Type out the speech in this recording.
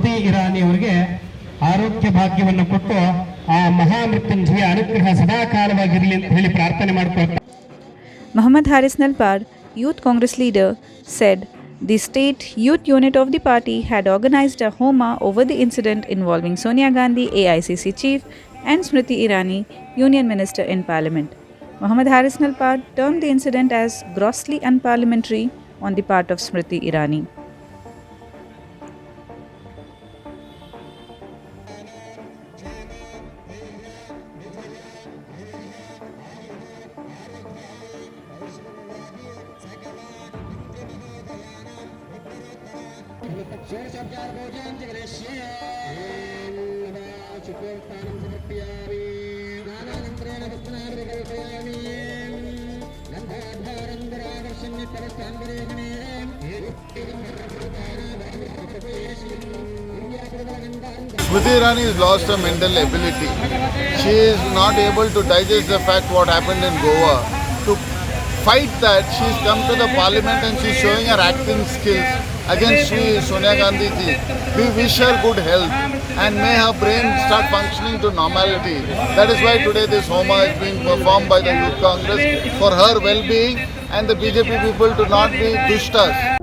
ಸ್ಮೃತಿ ಇರಾನಿ ಅವರಿಗೆ ಆರೋಗ್ಯ ಭಾಗ್ಯವನ್ನು ಕೊಟ್ಟು ಆ ಮಹಾಮೃತ್ಯುಂಜಯ ಅನುಗ್ರಹ ಸದಾಕಾಲವಾಗಿರಲಿ ಅಂತ ಹೇಳಿ ಪ್ರಾರ್ಥನೆ ಮಾಡಿಕೊಳ್ತಾರೆ. Muhammad Haris Nalpar, Youth Congress leader, said the state youth unit of the party had organized a Homa over the incident involving Sonia Gandhi, AICC chief, and Smriti Irani, Union Minister in Parliament. Muhammad Haris Nalpar termed the incident as grossly unparliamentary on the part of Smriti Irani. Smriti Irani has lost her mental ability. She is not able to digest the fact what happened in Goa. To fight that, she's come to the parliament and she's showing her acting skills against Sri Sonia Gandhi ji. We wish her good health and may her brain start functioning to normality. That is why today this Homa is being performed by the Youth Congress for her well-being and the BJP people to not be dushtas.